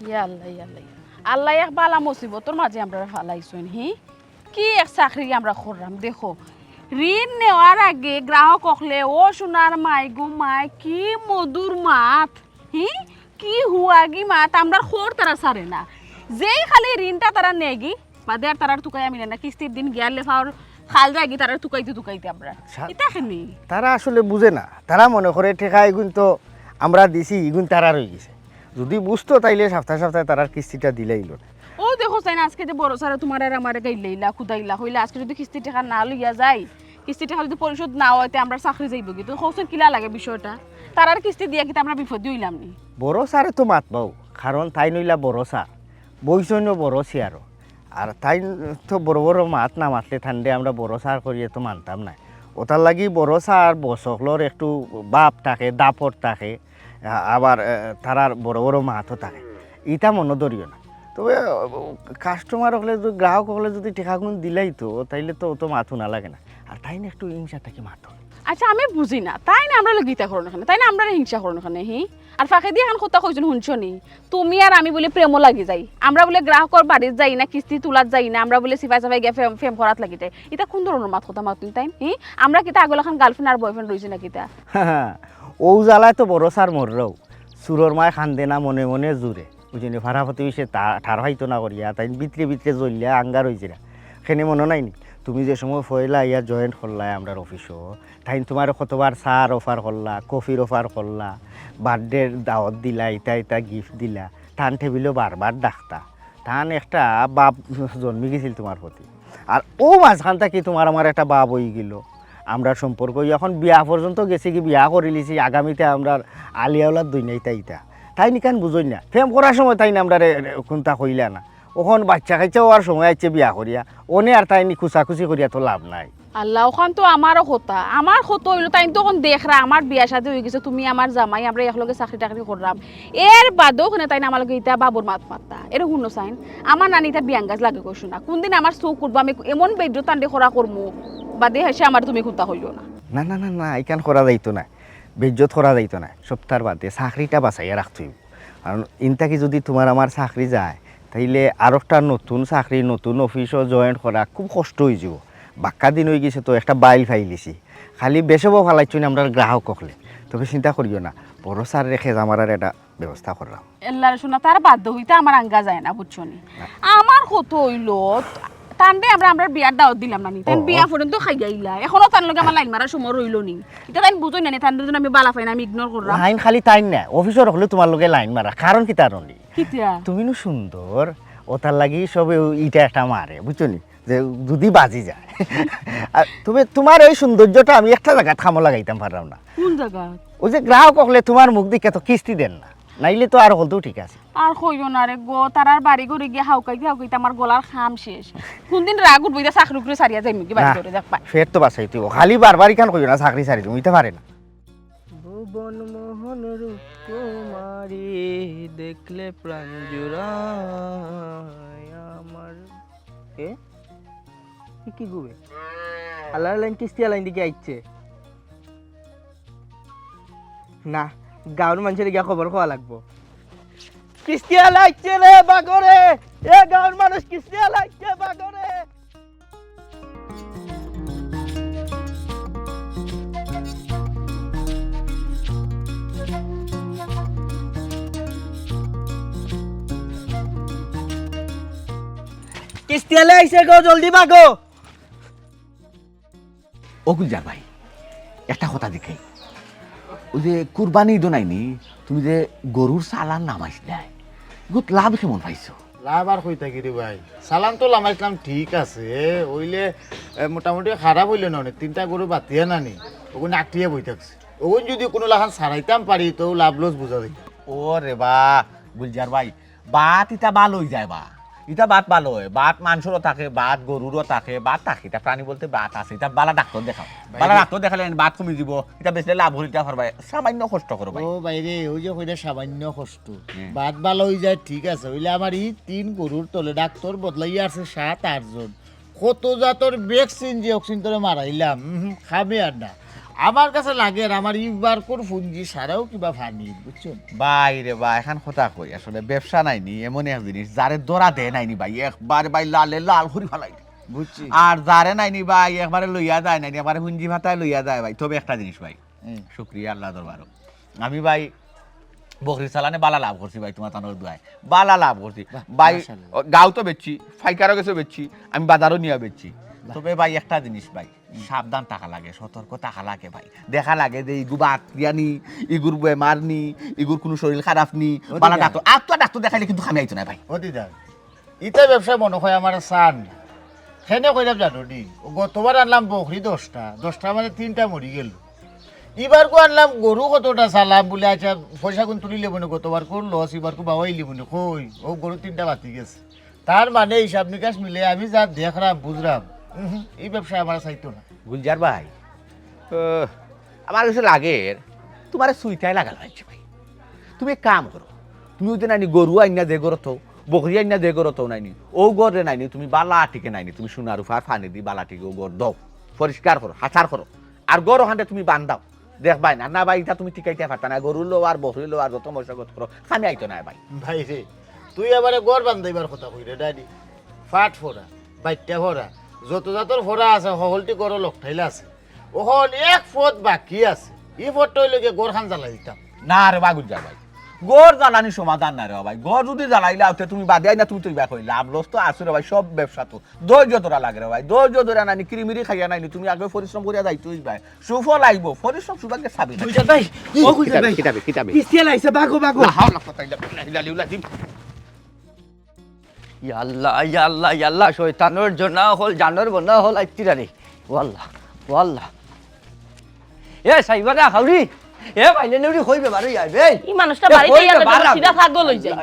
ইয়া আল্লাহ ইয়া আল্লাহ আল্লাহ এক বালা মুসিবতর মাঝে আমরা ফালাইছুন হি কি এক চাকরি আমরা করলাম দেখো ঋণ নেওয়ার আগে গ্রাহক হলে ও সোনার মাই গো মাই কি মধুর মাত হি কি হুয়াগি মাত আমরা খোর তারা সারে না যেই খালি ঋণটা তারা নেগি বাদে আর তারার তুকাই আমি না কিস্তির দিন গিয়ালে ফাওর খাল যাগি তারা তুকাইতে আমরা এটা কেনি তারা আসলে বুঝে না তারা মনে করে ঠেকা এগুন তো আমরা দিছি এগুন তারা রয়ে গেছে যদি বুঝতো তাইলে সপ্তাহে সপ্তাহে তারার কিস্তিটা দিলেই না ও দেখো চাই না আজকে যে বড় সারা তোমার আর আমার গাইলাইলা খুদাইলা হইলে আজকে যদি কিস্তি টাকা না লইয়া যায় কিস্তি টাকা যদি পরিশোধ না হইতে আমরা চাকরি যাইব কি তো হোসেন কিলা লাগে বিষয়টা তার আর কিস্তি দিয়া কি আমরা বিপদ হইলাম নি বড় সারে তো মাতবাও কারণ তাই নইলা বড় সার বৈষণ্য বড় সিয়ারও আর তাই তো বড় বড় মাত না মাতলে ঠান্ডে আমরা বড় সার করিয়ে তো মানতাম না ওটার লাগি বড় সার বসকলর একটু বাপ থাকে দাপট থাকে আবার তারার বড় বড় মাতও থাকে ইটা মনে ধরিও না তবে কাস্টমার হলে যদি গ্রাহক হলে যদি টেকাগুণ দিলেই তো তাইলে তো অত মাথু না লাগে না আর তাই না একটু হিংসা থাকে মাথু আচ্ছা আমি বুঝি না তাই না আমরা গীতা করো না তাই না আমরা হিংসা করো না হি আর ফাঁকে দিয়ে এখন কথা কইছেন শুনছো নি তুমি আর আমি বলে প্রেমও লাগি যাই আমরা বলে গ্রাহকর বাড়ির যাই না কিস্তি তোলাত যাই না আমরা বলে সিফাই সাফাই গিয়ে ফেম করাত লাগি যাই এটা কোন ধরনের মাত কথা মাতুন তাই হি আমরা কিতা আগল এখন গার্লফ্রেন্ড আর বয়ফ্রেন্ড রইছে না কিতা ও জ্বালায় তো বড় সার মররাও সুরর মায় খান্দে না মনে মনে জুড়ে বুঝিনি ভাড়া হতে সে ঠার হইতো না করিয়া তাই ভিতরে ভিতরে জ্বললিয়া আঙ্গার হয়েছে না সেখানে মনে নাইনি তুমি যে সময় ফয়লা ইয়া জয়েন্ট করলা আমরা অফিসও তাই তোমার কতবার চার অফার করলা কফির অফার করলা বার্থডের দাওয়াত দিলা ইটা গিফট দিলা টান টেবিলও বারবার ডাকতা টান একটা বাপ জন্মে গেছিল তোমার প্রতি আর ও মাঝখান থেকে তোমার আমার একটা বাপ হয়ে গেল আমরা সম্পর্ক এখন বিয়া পর্যন্ত গেছি কি বিয়া করে লিছি আগামীতে আমরা আলিয়াওলার দুই নাই ইটা তাই নিকান বুঝই না ফেম করার সময় তাই না আমরা কোনটা কইলা না ওখন বাচ্চা খাইছে হওয়ার সময় আইছে বিয়া করিয়া ওনে আর তাই নি খুচাখুচি করিয়া তো লাভ নাই আল্লাহ ওখান তো আমারও কথা আমার কত হইলো তাই তো ওখান দেখরা আমার বিয়া সাথে হয়ে গেছে তুমি আমার জামাই আমরা একলগে চাকরি টাকরি করলাম এর বাদেও ওখানে তাই না আমার লগে ইটা বাবুর মাত মাত্তা এর শুনো চাইন আমার নানি এটা বিয়াঙ্গাজ লাগে কইছো না কোনদিন আমার চোখ করবো আমি এমন বেদ্য তান্ডে করা করবো বাদে হেসে আমার তুমি খুঁতা হইল না না না না না এইখান করা যাইতো না বেজ্জত করা যাইতো না সপ্তাহের বাদে চাকরিটা বাঁচাইয়া রাখতে হইব কারণ ইনটাকে যদি তোমার আমার চাকরি যায় তাইলে আর একটা নতুন চাকরি নতুন অফিসও জয়েন করা খুব কষ্ট হয়ে যাব বাক্কা দিন হয়ে গেছে তো একটা বাইল ফাইলিছি খালি বেসবও ফালাইছো না আমরা গ্রাহক হলে তবে চিন্তা করিও না বড় সার রেখে আমার আর একটা ব্যবস্থা করলাম এল্লার শোনা তার বাধ্য হইতে আমার আঙ্গা যায় না বুঝছো নি আমার কত হইলো তান্ডে আমরা বিয়ার দাওয়াত দিলাম না নি তাই বিয়া পর্যন্ত খাই গাইলা এখনো তার লগে আমার লাইন মারার সময় রইলো নি এটা তাই বুঝই না তান্ডে জন্য আমি বালা পাই না আমি ইগনোর করলাম লাইন খালি তাই না অফিসর হলে তোমার লগে লাইন মারা কারণ কি তার অনলি কিতা তুমি নু সুন্দর ওটার লাগি সবে ইটা একটা মারে বুঝছো নি যে যদি বাজি যায় আর তুমি তোমার এই সৌন্দর্যটা আমি একটা জায়গায় থামো লাগাইতাম পারলাম না কোন জায়গা ওই যে গ্রাহক হলে তোমার মুখ দিকে তো কিস্তি দেন না নাইলে তো আর হলতেও ঠিক আছে আর কইও না রে গো তারার বাড়ি ঘরে গিয়ে হাউকাইতে আমার গলার খাম শেষ কোনদিন রাগ উঠবো এটা চাকরি করে সারিয়া যাই কি বাড়ি করে দেখ পাই ফের তো বাসাই তুই খালি বারবার কেন কইও না চাকরি সারি তুমি পারে না ভুবন মোহন রূপ কুমারী দেখলে প্রাণ জুড়ায় আমার এ কি গুবে আল্লাহর লাইন কিস্তি লাইন দিকে আইছে না গাঁর মানুষের গিয়া খবর খাওয়া লাগবো কিস্তি লাগছে রে বাগরে এ গাঁর মানুষ কিস্তি লাগছে বাগরে কিস্তি আইছে গো জলদি বাগো ও গুলজার ভাই একটা কথা দেখাই ওই যে কুরবানি ঈদ নাইনি তুমি যে গরুর চালান নামাইছ নাই গুত লাভ কেমন পাইছো লাভ আর কই থাকি রে ভাই সালাম তো লামাইছিলাম ঠিক আছে ওইলে মোটামুটি খারাপ হইলে না তিনটা গরু বাতিয়ে নানি ওগুলো আটটিয়ে বই থাকছে ওগুন যদি কোনো লাখান সারাইতাম পারি তো লাভ লস বোঝা যায় ও রে বা গুলজার ভাই বাত ইটা ভালো হয়ে যায় বা ইটা বাত ভালো হয় বাত মানুষেরও থাকে বাত গরুরও থাকে বাত থাকে এটা প্রাণী বলতে বাত আছে এটা বালা ডাক্তার দেখাও বালা ডাক্তার দেখালে বাত কমে দিব এটা বেচলে লাভ হল এটা করবা সামান্য কষ্ট করো ভাই ও বাইরে ওই যে কইটা সামান্য কষ্ট বাত ভালো হয়ে যায় ঠিক আছে হইলে আমার এই 3 গরুর তলে ডাক্তার বদলাই আছে 7-8 জন কত জাতর ভ্যাকসিন যে অক্সিন তোরে মারাইলাম খাবে আর না আমার কাছে লাগে আর আমার ইবার কোন ফুঞ্জি সারাও কিবা ফানি বুঝছেন ভাই রে ভাই এখন কথা কই আসলে ব্যবসা নাইনি এমন এক জিনিস যারে দরা দেয় নাইনি ভাই একবার ভাই লালে লাল হরি ফেলাই বুঝছি আর যারে নাইনি ভাই একবারে লইয়া যায় নাইনি একবারে হুঞ্জি ভাতায় লইয়া যায় ভাই তবে একটা জিনিস ভাই শুক্রিয়া আল্লাহ দরবারও আমি ভাই বকরি চালানে বালা লাভ করছি ভাই তোমার তানোর দুয়ায় বালা লাভ করছি ভাই গাও তো বেচছি ফাইকারও গেছে বেচছি আমি বাজারও নিয়ে বেচছি তবে ভাই একটা জিনিস ভাই সাবধান টাকা লাগে সতর্ক টাকা লাগে ভাই দেখা লাগে যে ইগু বাত দিয়ানি ইগুর বেমার নি ইগুর কোনো শরীর খারাপ নি বালা ডাক্তার আর তো ডাক্তার দেখাইলে কিন্তু খামি আইতো না ভাই ও দিদার ইটা ব্যবসা মনে হয় আমার চান সেনে কইলাম জানো নি গতবার আনলাম বকরি 10টা মানে 3টা মরি গেল এবার কো আনলাম গরু কতটা চালাম বলে আচ্ছা পয়সা কোন তুলি লেবনে গতবার কোন লস এবার কো বাবাই লিবনে কই ও গরু 3টা বাতি গেছে তার মানে হিসাব নিকাশ মিলে আমি যা দেখলাম বুঝলাম এই ব্যবসা আমার চাইতো না গুলজার ভাই আমার কাছে লাগে তোমার সুইটাই লাগাল হয়েছে ভাই তুমি এক কাম করো তুমি ওই নাইনি গরু আইনা দে গরো তো বকরি আইনা দে গরো তো নাইনি ও গড়ে নাইনি তুমি বালা টিকে নাইনি তুমি সোনার উফার ফানি দি বালা টিকে ও গড় দাও পরিষ্কার করো হাসার করো আর গরু হাঁটে তুমি বান্ধাও দেখ ভাই না না ভাই এটা তুমি টিকাইতে পারতা না গরু লো আর বকরি লো আর যত মশাগত করো খামি আইতো না ভাই ভাই রে তুই এবারে গড় বান্ধাইবার কথা কই রে ডাডি ফাট ফোড়া বাইটটা ফোড়া যত জাতর ফোড়া আছে সকলটি গড় লকঠাইলা আছে ওখন এক ফুট বাকি আছে এই ফুটটা হইলে গড় খান জ্বালাই দিতাম না রে বা গুলজার ভাই গড় জ্বালানি সমাধান না রে ভাই গড় যদি জ্বালাইলে আউতে তুমি বাদে না তুমি তুই কই লাভ লস তো আছে রে ভাই সব ব্যবসা তো ধৈর্য ধরা লাগে রে ভাই ধৈর্য ধরা নানি কিরিমিরি খাইয়া নাইনি তুমি আগে পরিশ্রম করিয়া যাইতোই ভাই সুফল আইব পরিশ্রম সুভাগ্যে সাবি বুঝা ভাই ও বুঝা ভাই কিতাবে কিস্তি লাইছে বাগো বাগো হাওলা কথাইলা লালিউলা দিম ইয়াল্লাহ শয়তানোর জন্য হল জানোর বনা হল আইতিরারে ওয়াল্লাহ ওয়াল্লাহ এ সাইবারা হাউরি এ বাইলে নেউরি কইবে বারো আইবে এই মানুষটা বাড়িতে ইয়ালে সিধা পাগল হই যায়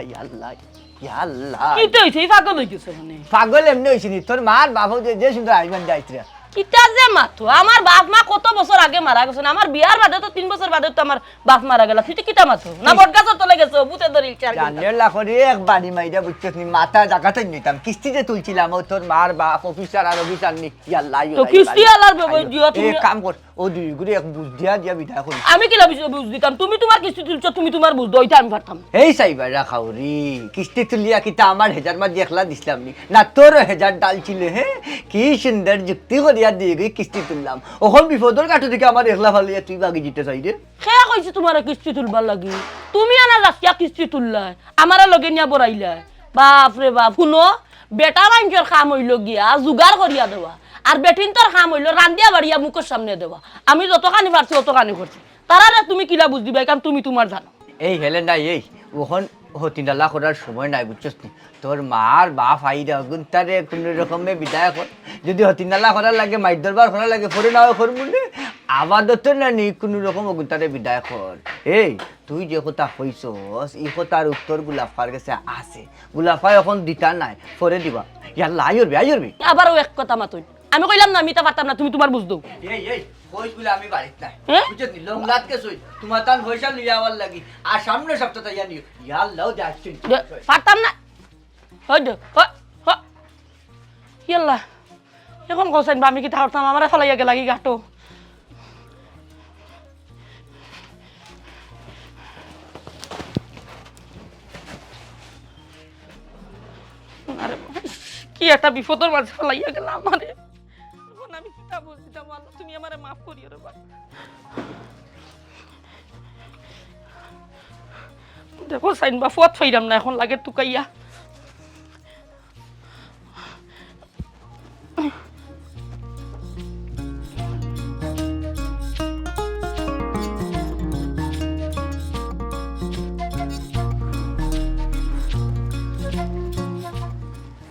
ইয়াল্লাহ কি তো হইছে এই পাগল হই গেছে মানে পাগল এমনি হইছে নি তোর মার বাবু যে সুন্দর আইবেন যাইতরা কিটা যে মাথো আমার বাপ মা কত বছর আগে মারা গেছে আমার বিয়ার বাদে তো 3 বছর বাদে তো আমার বাপ মারা গেল তুই কিটা মাথো না বটগাছ তলে গেছে ভূতে ধরে চার জানের লাখরে এক বাড়ি মাইরা বুঝছিস নি মাথা জাগাতে নিতাম কিস্তি যে তুলছিলাম ও তোর মার বাপ অফিসার আর অফিসার নি ইয়াল্লাহ তো কিস্তি আলার জিয়া তুমি এক কাম কর ও দুই গুড়ি এক বুঝ দিয়া বিদায় করি আমি কি লাভ বুঝ দিতাম তুমি তোমার কিস্তি তুলছো তুমি তোমার বুঝ দইটা আমি পারতাম এই সাইবার রাখাউরি কিস্তি তুলিয়া কিতা আমার হেজার মাঝে একলা দিছিলাম নি না তোর হেজার ডাল ছিল হে কি সুন্দর যুক্তি করিয়া দিয়ে গই কিস্তি তুললাম ওখন বিপদর কাটো থেকে আমার একলা ফালিয়া তুই বাকি জিতে চাই রে খেয়া কইছে তোমার কিস্তি তুলবার লাগি তুমি আনা রাস্তা কিস্তি তুললা আমারা লগে নিয়া বড়াইলা বাপ রে বাপ শুনো বেটা মানুষের কাম হইল গিয়া জুগার করিয়া দেওয়া আর বেটিন তোর কাম হইল রান্দিয়া বাড়িয়া মুখের সামনে দেওয়া আমি যতখানি পারছি অতখানি করছি তারা তুমি কিলা বুঝ দিবা কারণ তুমি তোমার জানো এই হেলেনা এই ওখন হতিনালা করার সময় নাই বুঝছিস নি তোর মার বাপ আইরা গুনতারে কোন রকমে বিদায় কর যদি হতিনালা করার লাগে মাইর দরবার করার লাগে পরে নাও করবুনে আবাদত না নি কোন রকম গুনতারে বিদায় কর এই তুই যে কথা কইছস এই কথার উত্তর গুলাফার কাছে আছে গুলাফা এখন দিতা নাই পরে দিবা ইয়াল্লাহ আইরবি আবারও এক কথা মাতুই আমি কইলাম না আমি তা পারতাম না তুমি তোমার বুঝ দাও এই কইস বলে আমি বাড়িত নাই বুঝছিস নি লংলাত কে সই তোমার তান পয়সা লিয়া আবার লাগি আর সামনে সপ্তাহটা জানি ইয়াল্লাহ যাচ্ছি পারতাম না হই দে ইয়াল্লা এখন কোসাইন বা আমি কি থাকতাম আমারে ফলাইয়া গে লাগি গাটো আরে কি একটা বিপদের মাঝে ফলাইয়া গেল আমারে এখন আমি কি তা বুঝছিলাম আল্লাহ তুমি আমারে মাফ করিও রে বাবা দেখো সাইন বা ফত ফাইরাম না এখন লাগে তুকাইয়া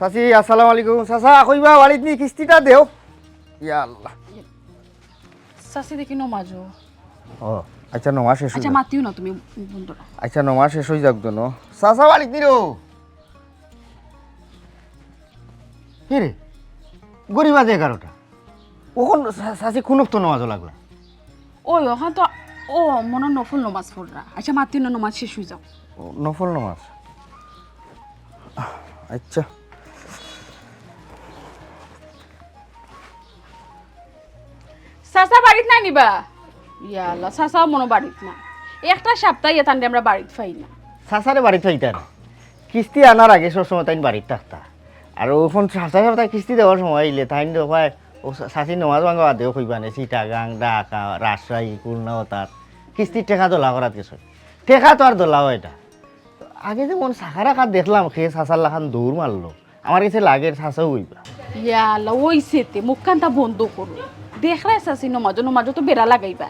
চাচি আসসালামু আলাইকুম চাচা কইবা বাড়িত নি কিস্তিটা দেও ইয়া আল্লাহ সাসি দেখি নমাজো ও আচ্ছা নমাজ শেষ আচ্ছা মাতিও না তুমি বন্ধুরা আচ্ছা নমাজ শেষ হয়ে যাক তো চাচা বাড়িত নি রো কে রে গরিব বাজে 11টা ওখন চাচি কোনক তো নমাজও লাগলা ওই ওখান তো ও মনে নফল নমাজ পড়রা আচ্ছা মাতিও না নমাজ শেষ হয়ে যাও নফল নমাজ আচ্ছা সাসা বাড়িত নাই নিবা ইয়া আল্লাহ চাচাও মনে বাড়িত না একটা সপ্তাহ এতান আমরা বাড়িত পাই না চাচারে বাড়িতে হইতা না কিস্তি আনার আগে সবসময় তাই বাড়িতে থাকতা আর ওখান চাচা সপ্তাহে কিস্তি দেওয়ার সময় আইলে তাই দেখায় ও চাষি নমাজ ভাঙা বাদেও কইবানে চিটাগাং ঢাকা রাজশাহী খুলনা তার কিস্তির টেকা দোলা করাত গেছে টেকা তো আর দোলাও এটা আগে যেমন শাখা রাখা দেখলাম খেয়ে চাচার লাখান দৌড় মারলো আমার কাছে লাগে চাচাও হইবা ইয়া আল্লাহ ওই সেতে মুখ কানটা বন্ধ করো দেখরাই চাচি নমাজ তো বেড়া লাগাইবা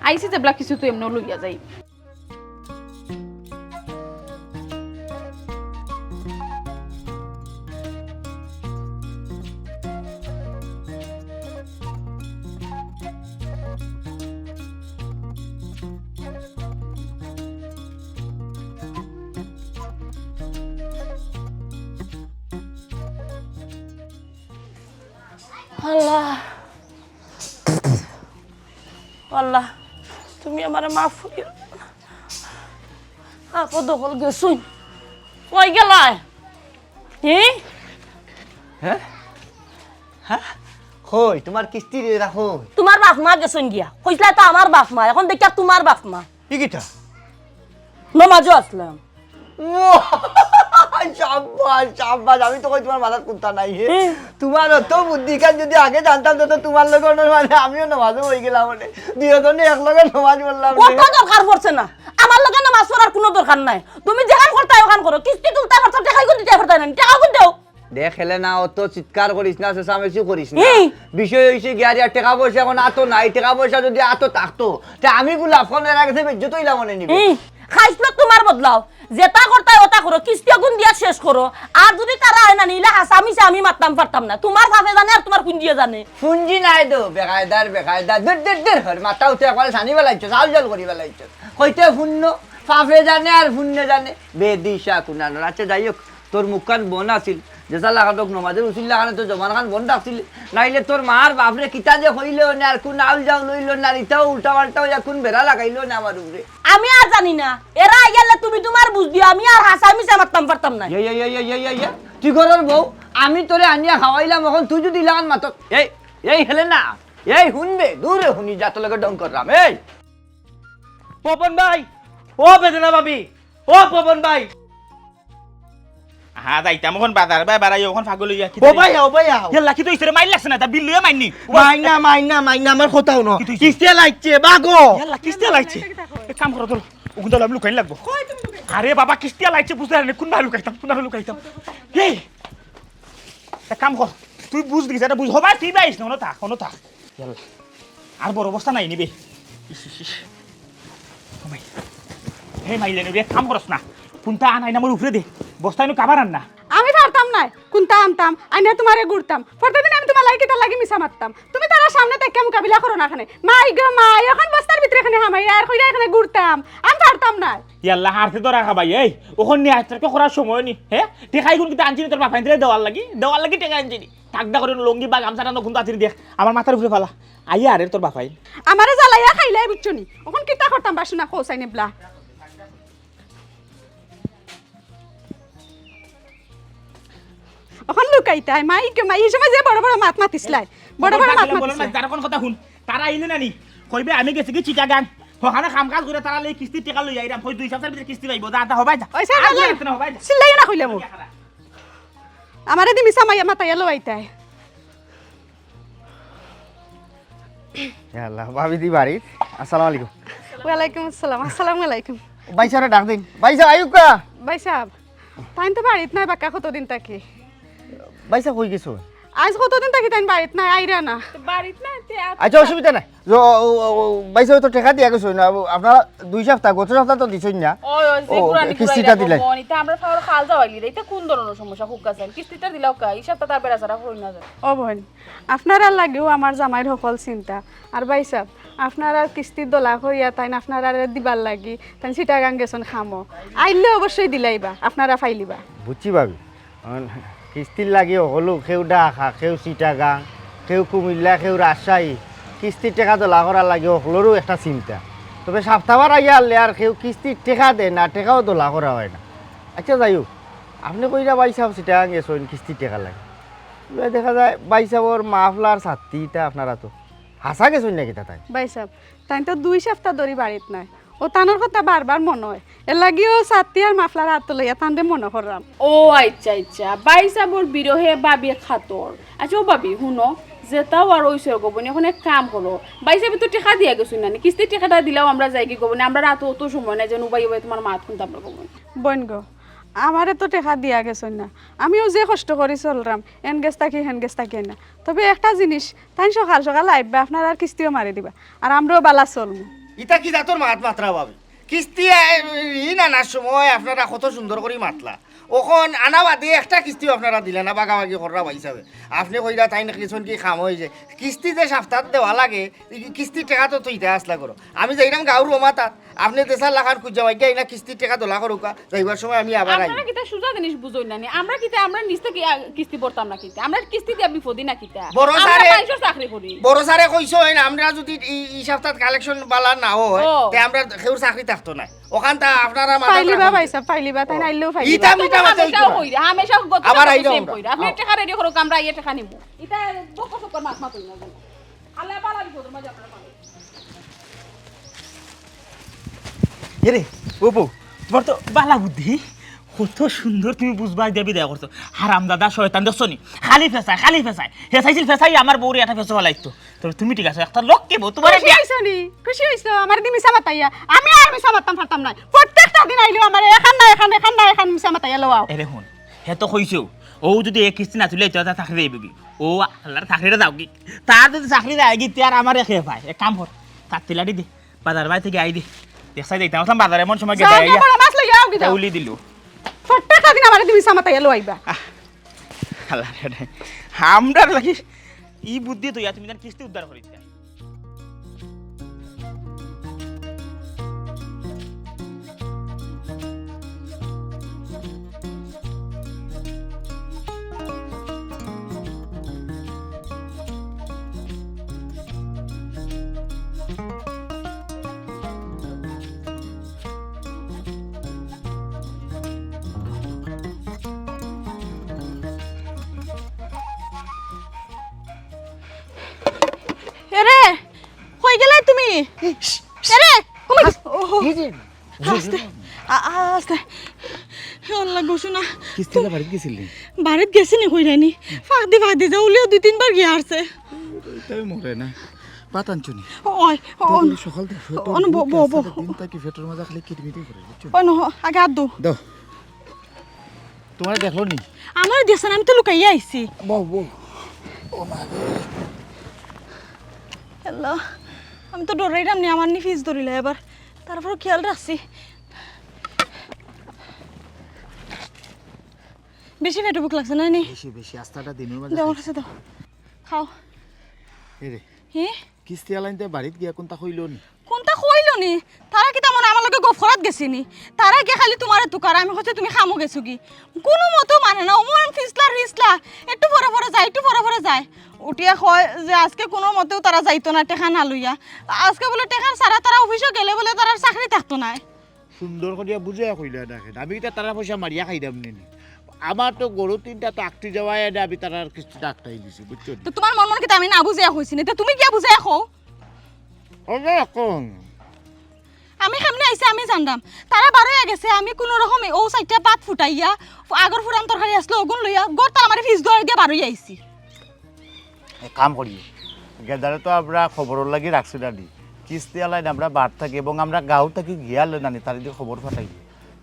আইসি যেবলা কিছু তো এমনি লইয়া যাই আল্লাহ আল্লাহ তুমি আমার মাফ করিও আপদ হল গেছুন কই গেলায় হ্যাঁ হ্যাঁ কই তোমার কিস্তি রাখো তোমার বাপ মা গেছুন গিয়া কইলা তো আমার বাপ মা এখন দেখা তোমার বাপ মা কি কিটা নমাজও আসলাম শাবাশ শাবাশ আমি তো কই তোমার মাথার কুত্তা নাই হে তোমার তো বুদ্ধি কাজ যদি আগে জানতাম তো তোমার লগে মানে আমিও নামাজও হয়ে গেলাম মানে দুইজনে এক লগে নামাজ পড়লাম কত দরকার পড়ছে না আমার লগে নামাজ পড়ার কোনো দরকার নাই তুমি যেখান করতে ওখান করো কিস্তি তুলতে করতে টাকাই কোন দিতে করতে না টাকা কোন দাও দেখ হেলেনা অত চিৎকার করিস না চেঁচামেচি করিস না বিষয় হইছে গিয়ারি আর টাকা পয়সা এখন আতো নাই টাকা পয়সা যদি আতো থাকতো তা আমি গুলা ফোনের আগে থেকে বেজ্জত হইলাম মনে নিবি খাইছিল তোমার বদলাও যেটা করতে ওটা করো কিস্তি গুণ দিয়া শেষ করো আর যদি তারা আয় না নিলে হাসামিছে আমি মারতাম পারতাম না তোমার ভাবে জানে আর তোমার পুঞ্জিয়ে জানে পুঞ্জি নাই তো বেকায়দার দের হর মাথা উঠে একবার সানি বেলাইছো চাল জল করি বেলাইছো কইতে শূন্য ফাফে জানে আর শূন্য জানে বেদিশা কুনানো আচ্ছা যাই হোক তোর মুখখান বন আছিল যেসা লাগাতক নমাজের উচিল লাগানো তো জমান খান বন রাখছিল নাইলে তোর মার বাপরে কিতা যে হইলো না আর কোন আউল যাও লইলো না ইটাও উল্টা পাল্টাও এখন বেড়া লাগাইলো না আমার উপরে আমি আর জানি না এরা গেলে তুমি তোমার বুঝ দিও আমি আর হাসামিছে মারতাম পারতাম না তুই ঘরের বউ আমি তোরে আনিয়া খাওয়াইলাম এখন তুই যদি লাগান মাত এই হেলেনা এই শুনবে দূরে শুনি যা তোর লগে ডং করলাম এই পবন ভাই ও বেদনা ভাবি ও পবন ভাই হ্যাঁ যাইতাম এখন বাজার বাই বাড়াই ওখান ফাগল হইয়া কি ও ভাই আও ইয়াল্লা কি তো ইসরে মাইল লাগছে না তা বিল লইয়া মাইনি মাইনা আমার কোথাও ন কিস্তি লাগছে বাগো ইয়াল্লা কিস্তি লাগছে এক কাম করো তোর ওখান তো আমি লুকাইন লাগবো আরে বাবা কিস্তি লাগছে বুঝতে পারি কোন ভালো লুকাইতাম এই এক কাম কর তুই বুঝ দিস এটা বুঝ হবা তুই বাইস না কোনো থাক ইয়াল্লা আর বড় অবস্থা নাই নিবে হে মাইলে নিবে কাম করস না কোনটা আনাই না মোর উপরে দে বস্তায় নো কাবার আন না আমি পারতাম না কোনটা আনতাম আইনা তোমারে ঘুরতাম প্রতিদিন আমি তোমার লাগি কিটা লাগি মিছা মারতাম তুমি তারা সামনে থেকে মোকাবিলা করো না এখানে মাই গো মাই এখন বস্তার ভিতরে এখানে হামাই আর কইরা এখানে ঘুরতাম আমি পারতাম না ইয়াল্লা হারতে তো রাখা ভাই এই ওখান নিয়ে আজকে করার সময় নি হ্যাঁ টেকাই গুণ কিন্তু আনছিনি তোর বাপাই দিলে দেওয়ার লাগি টেকা আনছিনি থাকদা করে লঙ্গি বা গামছাটা নকুন তাড়াতাড়ি দেখ আমার মাথার উপরে ফালা আইয়া আরে তোর বাপাই আমারে জ্বালাইয়া খাইলাই বুঝছনি ওখান কিটা করতাম বাসনা খোসাই নেবলা ওখান লুকাইতাই মাই কে মাই এই সময় যে বড় বড় মাত মাতিসলাই বড় মাত মাতিসলাই তার কোন কথা শুন তারা আইলে নানি কইবে আমি গেছি কি চিটাগাং ওখানে কাম কাজ করে তারা লই কিস্তি টাকা লই আইরাম কই 2 সপ্তাহের ভিতরে কিস্তি পাইবো যা হবাই যা ওই স্যার হবাই যা সিলাই না কইলে মো আমারে দি মিছা মাইয়া মাতাইয়া লইতাই আল্লাহ ভাবি দি বাড়ি আসসালামু আলাইকুম ওয়ালাইকুম আসসালাম আসসালামু আলাইকুম বাইসারে ডাক দিন বাইসা আয়ুকা ভাই সাহেব তাই তো বাড়িত নাই বাক্কা কতদিন থাকি বাইসা কই গেছো আজ কতদিন থাকি তাই বাড়িত নাই আইরা না বাড়িত নাই আচ্ছা অসুবিধা নাই বাইসা তো টাকা দিয়া গেছো না আপনারা 2 সপ্তাহ গত সপ্তাহ তো দিছই না ওই যে পুরানি কিস্তিটা দিলেন এটা আমরা ফাওয়ার খাল যাওয়াইলি এটা কোন ধরনের সমস্যা খুব কাছে কিস্তিটা দিলাও কা এই সপ্তাহ তার বেড়াছাড়া হই না যায় ও বোন আপনারা লাগেও আমার জামাইর সকল চিন্তা আর ভাই সাহেব আপনারা কিস্তির দোলা করিয়া তাই আপনারা দিবার লাগি তাই চিটাগাং গেছন খামো আইলে অবশ্যই দিলাইবা আপনারা ফাইলিবা বুঝছি ভাবি কিস্তির লাগে হলো কেউ ঢাকা কেউ চিটাগাং কেউ কুমিল্লা কেউ রাজশাহী কিস্তির টাকা দোলা করার লাগে হলোরও একটা চিন্তা তবে সপ্তাহবার আগে আনলে আর কেউ কিস্তির টাকা দেয় না টাকাও দোলা করা হয় না আচ্ছা যাই হোক আপনি কইরা বাইসাব চিটাগাং গেছেন কিস্তির টাকা লাগে দেখা যায় বাইসাবর মাফলার ছাত্রীটা আপনারা তো হাসা গেছুন নাকি তাই ভাই সাহেব তাই তো 2 সপ্তাহ ধরে বাড়িত নাই ও তানোর কথা বারবার মনে হয় এর লাগিও ছাতি আর মাফলার হাত লইয়া তানতে মনে করলাম ও আচ্ছা আচ্ছা ভাই সাহেবর বিরহে বাবি খাতর আচ্ছা ও বাবি শুনো যেটাও আর ওই সর গোবনি এখন এক কাম করো ভাই সাহেব তো টাকা দিয়া গেছুন না কিস্তির টাকাটা দিলাও আমরা যাই কি গোবনি আমরা রাত অত সময় নাই যেন উবাই উবাই তোমার মাত শুনতে আমরা গোবনি বোন গো আমারে তো টাকা দিয়া গেছুন না আমিও যে কষ্ট করি চলরাম এন গেছ থাকি হেন গেছ থাকি না তবে একটা জিনিস তাই সকাল সকাল আইবা আপনার আর কিস্তিও মারি দিবা আর আমরাও বালা চলমু ইটা কি জাতর মাত মাত্রা পাবি কিস্তি ঋণ আনার সময় আপনারা কত সুন্দর করে মাতলা ওখন আনা বাদে একটা কিস্তিও আপনারা দিলেন না বাগাবাগি করা হিসাবে আপনি কইরা তাই না কিছু কি খাম হয়েছে কিস্তি যে সপ্তাহ দেওয়া লাগে কিস্তির টাকা তো তুইতে আসলা করো আমি যাইলাম গাঁর রমাতাত আপনি দেশার লাখান খুঁজা ভাইকে না কিস্তির টাকা দোলা করুকা যাইবার সময় আমি আবার আই আমরা কিতা সুজা জিনিস বুঝই না আমরা কিতা আমরা নিস্তে কিস্তি পড়তাম না কিতা আমরা কিস্তি দিয়া বিপদি না কিতা বড় সারে আমরা চাকরি করি বড় সারে কইছো আমরা যদি এই সপ্তাহ কালেকশন বালা না হয় তে আমরা কেউ চাকরি থাকতো না ওখান তা আপনারা পাইলিবা ভাইসা পাইলিবা তাই নাইলেও পাইলিবা ইটা মিটা মাতে কইরা হামেশা গত আবার আইলো কইরা আপনি টাকা রেডি করো আমরা এই টাকা নিব এটা বকো সকর মাছ মাছ হই না আল্লাহ বালা বিপদের মাঝে আপনারা পাবেন এরে ও বউ তোমার তো বালা বুদ্ধি কত সুন্দর তুমি বুঝবা দেবী দেয়া করছো হারাম দাদা শয়তান দেখছনি খালি ফেসাই হেসাইছিল ফেসাই আমার বউরে একটা ফেসা লাগতো তবে তুমি ঠিক আছে একটা লোক কে বউ তোমার খুশি হইছো আমার দিন মিছা মাতাইয়া আমি আর মিছা মাতাম ফারতাম না প্রত্যেকটা দিন আইলো আমার এখান মিছা মাতাইয়া লওয়াও এরে শুন হে তো কইছো ও যদি এক কিস্তি না তুলে এটা চাকরি দেবে কি ও আল্লাহর চাকরিটা দাও কি তার যদি চাকরি দেয় কি তার আমার রেখে পায় এক কাম কর তার তিলাটি দে বাজার বাই থেকে আই দে দেখছাই দেখতাম আসলাম বাজারে এমন সময় গেছে মাছ লইয়া আও কি দাও উলি দিল প্রত্যেকটা দিন আমার দিন মিছা মাতাইয়া লইবা আল্লাহ রে আমরা লাগি ই বুদ্ধি তো তুমি জান কিস্তি উদ্ধার করিতে এরে কই গেলে তুমি এরে আস্তে আস্তে আল্লাহ গোসু না কিস্তিলা বাড়ি গেছিলি বাড়িত গেছি নি কই রাইনি ফাঁদি যাওলিও 2-3 বার গিয়ে আসছে তাই মরে না পাতান চুনি ওই সকাল অন বো তাকে ফেটর মাজা খালি কিটমিটি করে বুঝছো ওই নহ আগে হাত দো দাও তোমার দেখলো নি আমার দেশে আমি তো লুকাইয়া আইছি বউ হ্যালো আমি তো ডরাইলাম নি আমার নি ফিস ধরিলে এবার তারপর খেয়াল রাখছি বেশি পেটে বুক লাগছে না নি বেশি আস্তাটা দিনের মাঝে দাও কাছে দাও খাও এরে হে কিস্তি আলাইতে বাড়িত গিয়া কোনটা কইলো নি কোনটা কইলো নি তারা কি তেমন আমার লগে গফরাত গেছি নি তারা কি খালি তোমারে তুকার আমি হচ্ছে তুমি খামো গেছো কি কোনো মতো মানে না ওমন ফিসলা একটু পরে যায় উঠিয়া কয় যে আজকে কোনো মতেও তারা যাইতো না টেকা না লইয়া আজকে বলে টেকার সারা তারা অফিসে গেলে বলে তারা চাকরি থাকতো না সুন্দর করিয়া বুঝাইয়া কইলা দেখেন আমি এটা তারা পয়সা মারিয়া খাইদাম নি আমার তো গরু তিনটা তো আকটি যাওয়াই আমি তার আর কিছু ডাক্তাই দিছি বুঝছো তো তোমার মন কি আমি না বুঝাইয়া হইছি না তুমি কি বুঝাইয়া খাও কোন আমি কেমনে আইছে আমি জানলাম তারা বারোয়া গেছে আমি কোনো রকমে ও সাইডটা পাত ফুটাইয়া আগর ফুরান তরকারি আসলো ওগুন লইয়া গড় আমার ফিস দর দিয়ে বারোয়া আইছি কাম করি গেদারে তো আমরা খবর লাগি রাখছি দাদি কিস্তি আলাই আমরা বাড় থাকি এবং আমরা গাঁও থাকি গিয়ালে নানি তার দিয়ে খবর ফাটাই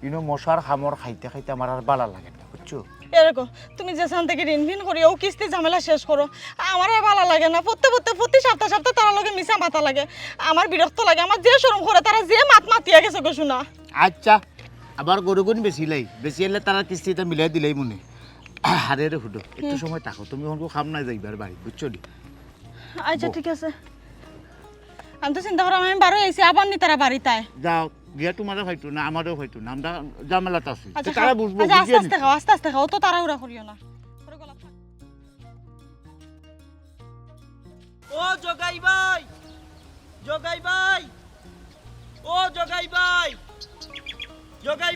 ইনো মশার খামর খাইতে আমার আর বালা লাগে না বুঝছো এরকম তুমি যেখান থেকে ঋণ করি ও কিস্তি ঝামেলা শেষ করো আমার আর ভালো লাগে না প্রতি সপ্তাহ তারা লগে মিশা মাথা লাগে আমার বিরক্ত লাগে আমার যে শরম করে তারা যে মাতিয়া গেছে গো শোনা আচ্ছা আবার গরুগুন বেশি এলে তারা কিস্তিটা মিলাই দিলেই মনে আরে রে হুডো একটু সময় থাকো তুমি হনকো খাম নাই যাইবার বাড়ি বুঝছো নি আচ্ছা ঠিক আছে আমি তো চিন্তা করো আমি বারো আইছি আবার নি তারা বাড়ি তাই যাও গিয়া তোমারও হয়তো না আমারও হয়তো না আমরা জামেলাতে আছি আচ্ছা তারা বুঝবো আস্তে খাও তো তাড়াহুড়া করিও না ও জগাই ভাই ও জগাই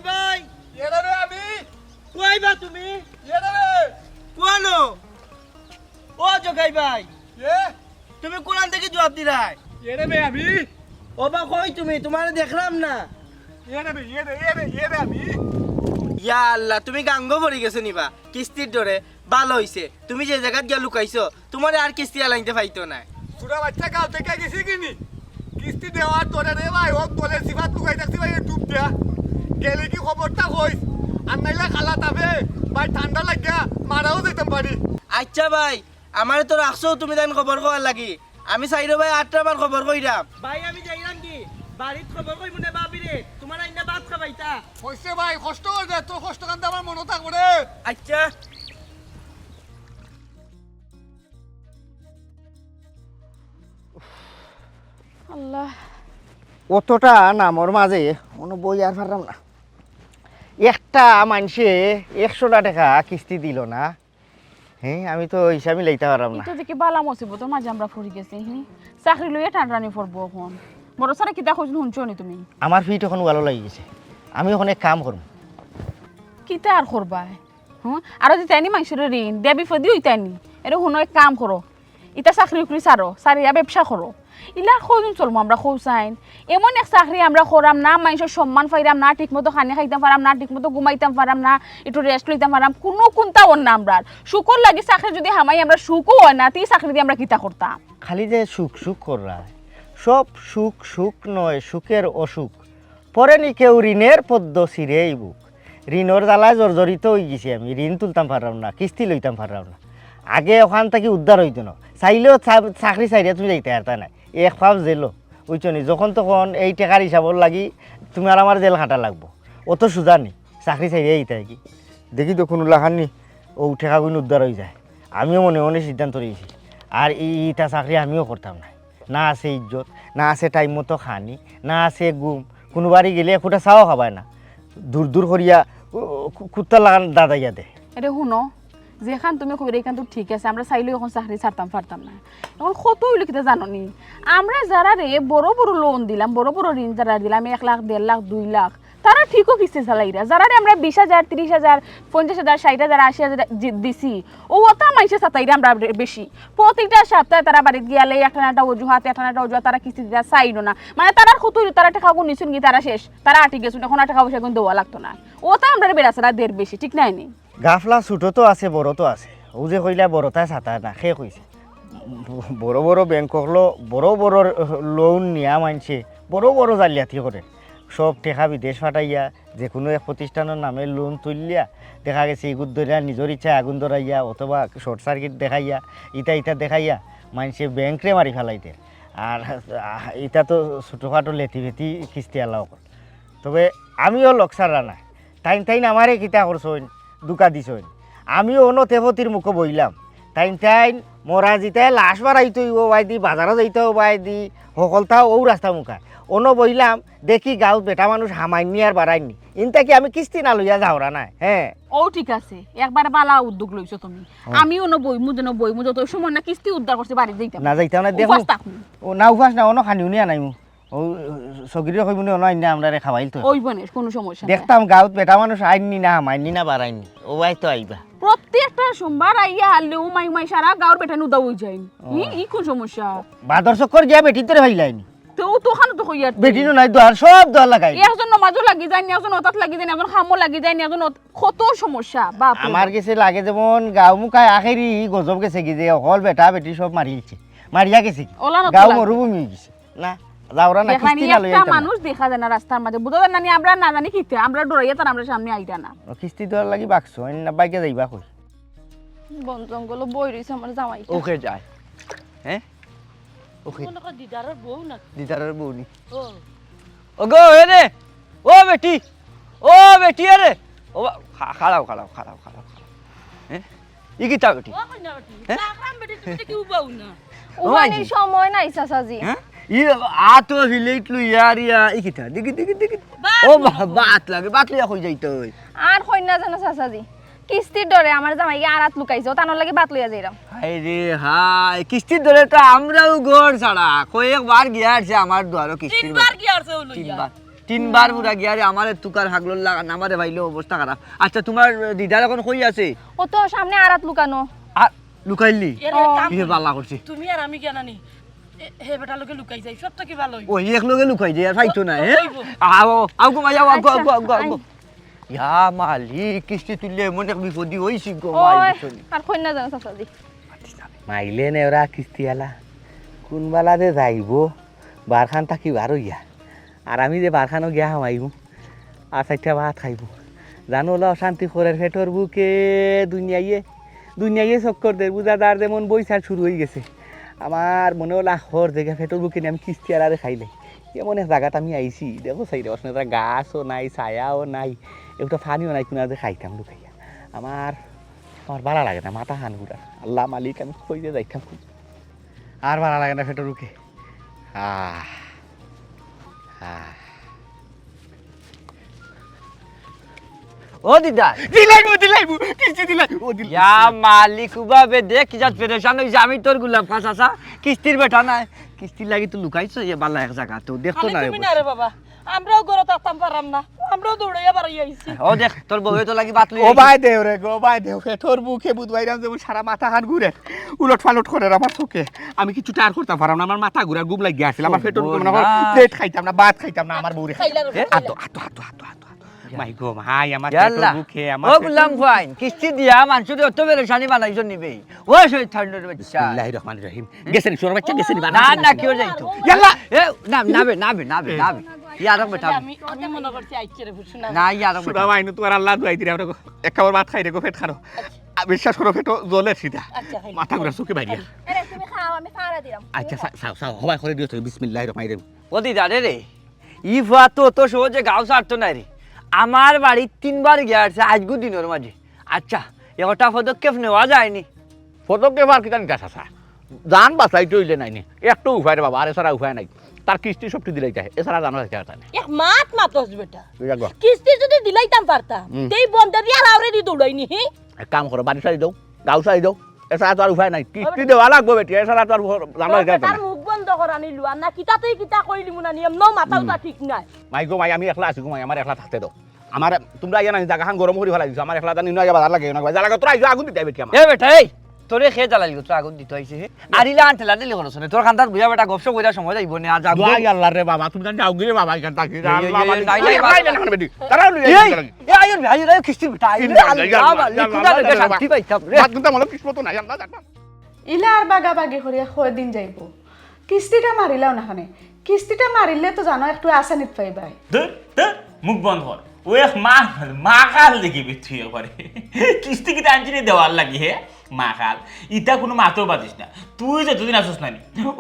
ভাই এরা রে আমি কই বা তুমি এরা রে কোনো ও জগাই ভাই এ তুমি কোরআন থেকে জবাব দিলাই এরে বে আমি ও বা কই তুমি তোমারে দেখলাম না এরে আমি ইয়া আল্লাহ তুমি গাঙ্গ পড়ে গেছো নিবা কিস্তির দরে ভালো হইছে তুমি যে জায়গাত গিয়া লুকাইছো তোমারে আর কিস্তি আলাইতে পাইতো না ছোটা বাচ্চা কাল থেকে গেছি কিনি কিস্তি দেওয়ার তোরে রে ভাই ও তোলে সিফাত লুকাই থাকছি ভাই ডুব দেয়া গেলে কি খবরটা কইস আর নাইলে খালা তাবে ভাই ঠান্ডা লাগিয়া মারাও যেতাম পারি আচ্ছা ভাই আমারে তো রাখছো তুমি দেন খবর করার লাগি আমি চাইরো ভাই 8টা বার খবর কইরাম ভাই আমি যাইলাম কি বাড়িত খবর কই মনে বাবিরে তোমার আইনা ভাত খাবাইতা হইছে ভাই কষ্ট হয়ে যায় তোর কষ্ট কান্দে আমার মনে থাকবো রে আচ্ছা আল্লাহ অতটা নামর মাঝে কোনো বই আর পারলাম না একটা মানুষে 100টা টাকা কিস্তি দিল না হ্যাঁ আমি তো হিসাবে লইতে পারলাম না এটা দেখি বালা মুসিবতের মাঝে আমরা পড়ে গেছি চাকরি লইয়া টানটানি পড়বো এখন বড় সারা কিতা খুঁজুন শুনছো নি তুমি আমার ফিট এখন ভালো লাগি গেছে আমি ওখানে কাম করব কিতা আর করবা আর যদি তাইনি মানুষের ঋণ দেবি ফদি হইতানি এটা শুনো এক কাম করো ইটা চাকরি উকরি সারো সারিয়া ব্যবসা করো ইলা খুঁজুন চলবো আমরা খোঁজাইন এমন এক চাকরি আমরা করাম না মানুষের সম্মান পাইরাম না ঠিকমতো খানি খাইতাম পারাম না ঠিকমতো ঘুমাইতাম পারাম না একটু রেস্ট লইতাম পারাম কোনো কোনটা অন না আমরা শুকর লাগে চাকরি যদি হামাই আমরা সুখও হয় না ती চাকরি দিয়ে আমরা কিতা করতাম খালি যে সুখ সুখ করা সব সুখ সুখ নয় সুখের অসুখ পরে নি কেউ ঋণের পদ্ম সিরেই বুক ঋণর জ্বালায় জর্জরিত হয়ে গেছি আমি ঋণ তুলতাম পারলাম না কিস্তি লইতাম পারলাম না আগে ওখান থেকে উদ্ধার হইতো না চাইলেও চাকরি চাইলে তুমি যাইতে পারতা না এক ফাপ জেলো বুঝছো নি যখন তখন এই টাকার হিসাবর লাগি তুমি আর আমার জেল খাটা লাগবো অত সুজা নি চাকরি চাইলে এইটা কি দেখি তো কোনো লাখানি ও ঠেকাগুলো উদ্ধার হয়ে যায় আমিও মনে মনে সিদ্ধান্ত নিয়েছি আর এইটা চাকরি আমিও করতাম না না আছে ইজ্জত না আছে টাইম মতো খানি না আছে ঘুম কোনো বাড়ি গেলে একটা চাও খাবায় না দূর দূর করিয়া কুত্তা লাগান দাদাইয়া দে এটা শুনো যেখান তুমি খবর এখান তো ঠিক আছে আমরা চাইলেও এখন চাকরি ছাড়তাম পারতাম না এখন কত হইলো কিতা জানো নি আমরা যারা রে বড় বড় লোন দিলাম বড় বড় ঋণ যারা দিলাম 1 লাখ 1.5 লাখ 2 লাখ তারা ঠিকও কিস্তি চালাইরা যারা রে আমরা 20,000 30,000 50,000 60,000 80,000 দিছি ও ওটা মাইসে সাতাইরা আমরা বেশি প্রত্যেকটা সপ্তাহে তারা বাড়িতে গিয়ালে একটা অজুহাত তারা কিস্তি দিতে চাইলো না মানে তারা কত হইলো তারা টাকা গুণ নিছেন কি তারা শেষ তারা আটি গেছেন এখন টাকা পয়সা গুণ দেওয়া লাগতো না ওটা আমরা বেড়াছাড়া দের বেশি ঠিক নাই নি গাফলা ছোটো তো আছে বড় তো আছে ও যে কইলা বড়টাই ছাতা না সে কইছে বড় বড় ব্যাংকগুলো বড় বড় লোন নিয়া মানছে বড় বড় জালিয়াতি করে সব টেকা বিদেশ ফাটাইয়া যে কোনো এক প্রতিষ্ঠানের নামে লোন তুলিয়া দেখা গেছে ইগুর ধরিয়া নিজের ইচ্ছায় আগুন ধরাইয়া অথবা শর্ট সার্কিট দেখাইয়া ইটা দেখাইয়া মানুষে ব্যাংকরে মারি ফেলাইতে আর এটা তো ছোটোখাটো লেথি ভেতি কিস্তি আলাও কর তবে আমিও লকসারা না তাইন আমারে কিতা করছইন দুকা দিছইন আমিও অন্য তেপতির মুখে বইলাম তাইন মরা জিতাই লাশ বাড়াইতে হইব বাই দি বাজারও যাইতে হইব বাই দি সকলটাও ও রাস্তা মুখা অন্য বইলাম দেখি গাঁত বেটা মানুষ হামাইনি আর বাড়াইনি ইনটা কি আমি কিস্তি না লইয়া যাওরা নাই হ্যাঁ ও ঠিক আছে একবার বালা উদ্যোগ লইছো তুমি আমিও ন বই মু যত সময় না কিস্তি উদ্ধার করতে বাড়ি যাইতাম না যাইতাম না দেখো ও না উপাস না অন্য খানিও নিয়া নাই মু ও সগিরে কইবনি অন্য আইনা আমরা খাবাইল তো ওই বনে কোনো সমস্যা নাই দেখতাম গাঁত বেটা মানুষ আইনি না হামাইনি না বাড়াইনি ও আই তো আইবা প্রত্যেকটা সোমবার আইয়া হারলে ও মাই সারা গাঁর বেটা নুদা হই যায় ই কোন সমস্যা বাদর চক্কর গিয়া বেটির তোরে ভাইলাইনি তো ও তো খানো তো কইয়া বেটিনো নাই দোয়ার সব দোয়ার লাগাই একজন নমাজও লাগি যায় একজন ওতাত লাগি যায় একজন খামও লাগি যায় একজন কত সমস্যা বাপ আমার কাছে লাগে যেমন গাঁও মুখায় আখেরি গজব গেছে কি যে হল বেটা বেটি সব মারিয়েছে মারিয়া গেছে গাঁও মরুভূমি হয়ে গেছে না যাওরা না কিস্তি না লইয়া মানুষ দেখা যায় না রাস্তার মাঝে বুঝা যায় না আমরা না জানি কিতে আমরা ডরাইয়া তার আমরা সামনে আইতা না কিস্তি দেওয়ার লাগি বাকছো না বাইকে যাইবা কই বন জঙ্গল বই রইছে আমার জামাই ওকে যায় হ্যাঁ ওকে দিদারের বউ না দিদারের বউ নি ও গো এরে ও বেটি আরে ও খাড়াও হ্যাঁ ই কি তা বেটি ওখানে সময় নাই চাচাজি হ্যাঁ ই আ তো হিলেট লু ইয়ারিয়া ই কি তা দেখি ও বাত লিয়া কই যাইতো আর হই না জানো চাচাজি কিস্তির ডরে আমার জামাইকে আরাত লুকাইছে তানোর লাগি বাত লইয়া যাইরাম হাই রে হাই কিস্তির ধরে তো আমরাও ঘর ছাড়া কয়েকবার গিয়া আছে আমার দুয়ারও কিস্তির তিনবার পুরা গিয়া রে আমারে তুকার হাগলর লাগা আমারে ভাইলো অবস্থা খারাপ আচ্ছা তোমার দিদার এখন কই আছে ও তো সামনে আরাত লুকানো লুকাইলি এর কাম কি বালা করছি তুমি আর আমি জানানি হে বেটা লোকে লুকাই যাই সবটা কি ভালো হইব ওই এক লগে লুকাই দে আর ফাইতো না হ্যাঁ হইব। আও আও গো মাইয়া আও গো ইয়া মালিক কিস্তি তুললে মনে বিপদি হইছি গো মাই আর কইনা জানো চাচাজি মাইলে নে ওরা কিস্তিওয়ালা কোন বালাতে যাইব বারখান থাকি বার হইয়া আর আমি যে বারখানও গিয়া হামাইব আর চারটা ভাত খাইব জানো ওলা অশান্তি খোরের ফেটর বুকে দুনিয়াইয়ে চক্কর দের বুঝাদার যেমন বৈশাখ শুরু হয়ে গেছে আমার মনে হলো খর দেখে ফেটর বুকে নিয়ে আমি কিস্তি আরে খাইলে এমন এক জায়গাটা আমি আইছি দেখো সাইডে অসনে তারা গাছও নাই ছায়াও নাই একটা ফানিও নাই কোনো যে খাইতাম লুকাইয়া আমার ভালো লাগে না মাথা হান ঘুরার আল্লাহ মালিক আমি কইতে যাইতাম আর ভালো লাগে না ফেটর বুকে ও দিদা দিলাইবো কিস্তি দিলাই ও দিলাই ইয়া মালিক উবাবে দেখ কি যাত পেরেশান হইছে আমি তোর গুলাম ফাঁসাসা কিস্তির বেটা নাই কিস্তির লাগি তো লুকাইছ এ বালা এক জায়গা তো দেখতো না তুমি না রে বাবা আমরাও গরো তাতাম পারাম না আমরাও দৌড়াইয়া বাড়াই আইছি ও দেখ তোর বউয়ে তো লাগি বাতলি ও ভাই দেও রে গো ভাই দেও ফেটর বুকে বুধবাইরাম যেমন সারা মাথা হাত ঘুরে উলট ফালট করে আমার চোখে আমি কিছু টার করতাম পারলাম না আমার মাথা ঘুরে গুম লাগি আসছিল আমার ফেটর বুকে মনে হয় প্লেট খাইতাম না ভাত খাইতাম না আমার বউরে আতো মাই গো ভাই আমার ফেটর বুকে আমার ও গুলাম ফাইন কিস্তি দিয়া মানুষের অত পেরেশানি বানাইছ নিবে ও সই ঠান্ডার বাচ্চা বিসমিল্লাহির রহমানির রহিম গেছেন সোর বাচ্চা গেছেন না না কেউ যাইতো ইয়াল্লা এ নাবে ইয়ার বেটা আমি মনে করছি আইছে রে শুনা না ইয়ার সুরা মাইনু তোমার আল্লাহ দুয়াই দিরে আমরা এক খাবার ভাত খাই রে গো পেট খানো বিশ্বাস করো পেট জ্বলে সিধা মাথা ঘুরে চোখে বাইরে আরে তুমি খাও আমি ফাড়া দিলাম আচ্ছা সাও হবাই করে দিও বিসমিল্লাহির রহমানির রহিম ও দিদা রে ই ফুয়া তো সহজে গাও ছাড়তো না রে আমার বাড়ি 3 বার গিয়েছে আজগু দিনের মাঝে আচ্ছা একটা পদক্ষেপ নেওয়া যায়নি পদক্ষেপ আর কিতা নিতা চাচা জান বাঁচাইতে হইলে নাইনি একটু উপায় রে বাবা আর এছাড়া উপায় নাই তার কিস্তি সবটি দিলাই যায় এছাড়া জানো যাইতে না এক মাত মাতস বেটা বুঝা কিস্তি যদি দিলাইতাম পারতাম তেই বন্ধে দিয়া লাউরে দি দৌড়াইনি হি এক কাম করো বাড়ি সারি দাও গাও সারি দাও এছাড়া তো আর উপায় নাই কিস্তি দেওয়া লাগবে বেটি এছাড়া তো আর জানো যাইতে তার মুখ বন্ধ করানি লুয়া না কিতাতেই কিতা কইলি মুনা নিয়ম ন মাথাও তা ঠিক নাই মাই গো মাই আমি একলা আছি গো মাই আমার একলা থাকতে দাও আমার তোমরা ইয়া না জায়গাখান গরম করে ফেলাই দিছো আমার একলা জানি নয় বাজার লাগে না জায়গা তোরা আইছো আগুন দিতে বেটি আমার এ বেটা এই তোরে খেয়ে জ্বালালি তো আগুন দিতে হইছে আরিলা আনতে লাডলি করছ না তোর খানদার বুঝা বেটা গপসপ কইরা সময় যাইব না আজ আগুন দোয়াই আল্লাহ রে বাবা তুমি জানি আগুন রে বাবা এখান থাকি আল্লাহ মালিক নাই, নাই, বেটি তারা এই আইর কিস্তি বেটা আল্লাহ লিকুদা রে শান্তি পাইতাম রে বাদ কিন্তু আমার কিসমত নাই আমরা জানতাম ইলা আর বাগাবাগি করিয়া কয় দিন যাইব কিস্তিটা মারিলাও না খানে কিস্তিটা মারিলে তো জানো একটু আসানিত পাইবাই মুখ বন্ধ কর ও এক মা কাল দেখি তুই করে কিস্তি কিতা আনছিনি দেওয়ার লাগি হে মা কাল ইটা কোনো মাতেও পাতিস না তুই যে দুদিন আসুস না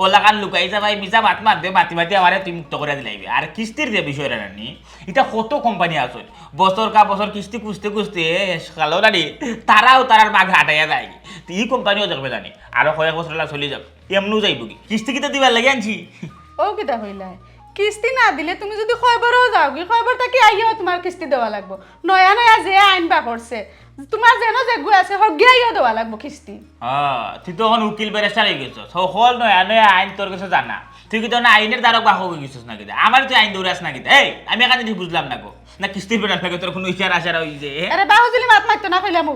ওলা কান লুকাই যা ভাই মিছা মাত মাতি আমারে তুই মুক্ত করে দিলাইবি আর কিস্তির যে বিষয়টা নানি এটা কত কোম্পানি আছে বছর কা বছর কিস্তি কুস্তে কালো নানি তারাও তারার মাঘে হাঁটাইয়া যায় তো ই কোম্পানিও যাবে জানি আরো কয়েক বছর চলে যাক এমনও যাইব কি কিস্তি কিতা দিবার লাগে আনছি ও কিতা হইলাই কিস্তি না দিলে তুমি যদি খয়বরও যাও কি খয়বর তাকে আইও তোমার কিস্তি দেওয়া লাগবো নয়া নয়া যে আইন বা করছে তোমার যেন যে গু আছে হগিয়াইও দেওয়া লাগবো কিস্তি তুই তো এখন উকিল বেরেস্টার হয়ে গেছিস সকল নয়া নয়া আইন তোর কাছে জানা তুই কি তো না আইনের দ্বারা বাহ হয়ে গেছিস না কিনা আমার তুই আইন দৌড়াস না কিনা এই আমি এখানে জিনিস বুঝলাম না গো না কিস্তির বেড়ার লাগে তোর কোনো ইচ্ছার আশার হয়েছে আরে বাহুজুলি মাত মারতো না কইলাম